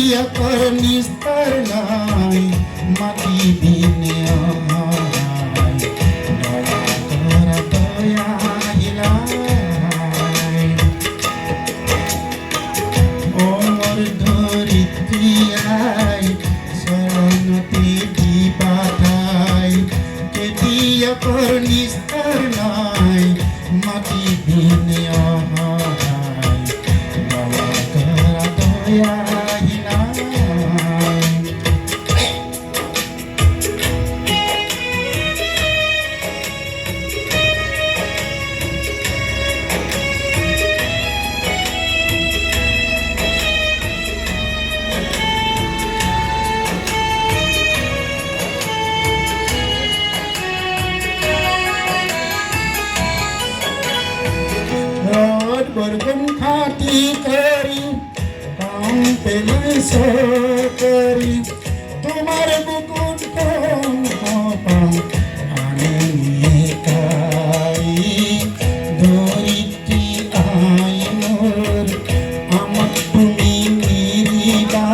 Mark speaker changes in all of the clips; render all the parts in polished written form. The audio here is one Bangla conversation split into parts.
Speaker 1: কেতিয়াকৰ নিস্তাৰ নাই মাতিবিনে অহাই দয়া কৰা দয়া হিলাই অমৰ ধৰিত্ৰী আই চৰণতে দিবা ঠাই কেতিয়াকৰ নিস্তাৰ নাই মাতিবিনে অহাই দয়া কৰা দয়া বরগুন খাটি করি কাম পেলে করি তোমার বুকুন কম পাম আনে নিয়ে কাই ধরিত্রী আই মোর আমার তুমি নিরিবা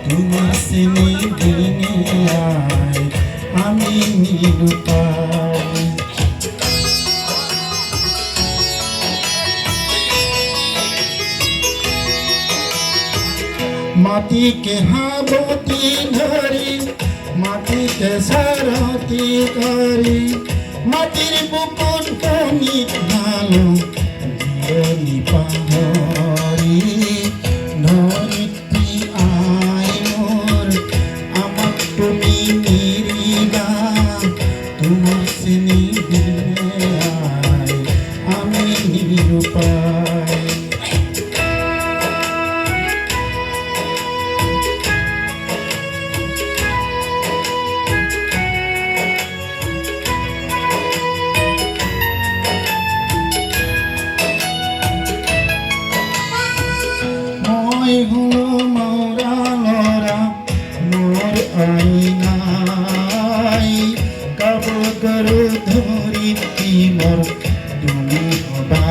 Speaker 1: তোমার সিনে দিনে আই আমি নিরুপাই মাটি के हाबती धरी माटी के सारती करी माटिर बुकुन कनी भालो जीवनी पाहरी धरित्री आই মোর আমাক তুমি নিরিবা তোমার সিনি দিলে আই আমি নিরুপায় হলো মৌরা লরা মোর আইনাই কাবর ধরিত্রী মোর তুমি হবা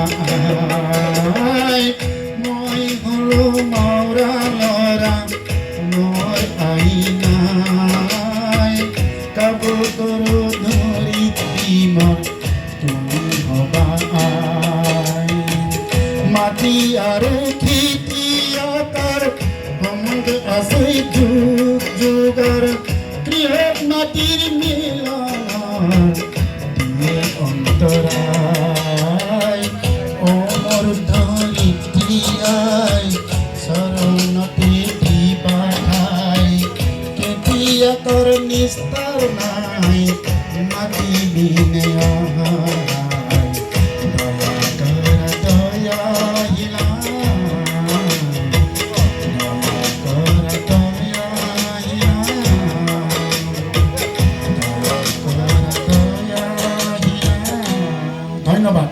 Speaker 1: আই মই হলো মৌরা লরা মোর আইনাই কাবর ধরিত্রী মোর তুমি হবা আই মাটি আৰু আছে যুগ যুগৰ গৃহ মাটিৰ মিলন দিয়ে অন্তৰায় অমৰ ধৰিত্ৰী আই চৰণতে দিবা ঠাই কেতিয়াকৰ নিস্তাৰ নাই মাতিবিনে অহাই দয়া কৰা দয়া ধন্যবাদ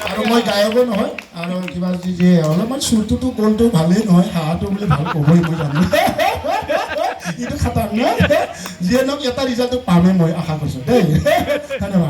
Speaker 1: আৰু মই গায়কো নহয় আৰু কিবা যে অলপমান সুৰটোতো গ'লটো ভালেই নহয় হাঁহটো বোলে ভাল ক'বই মই জানো এইটো খাটাং ন যিয়ে নহওক এটা ৰিজাল্টটো পামেই মই আশা কৰিছোঁ দেই ধন্যবাদ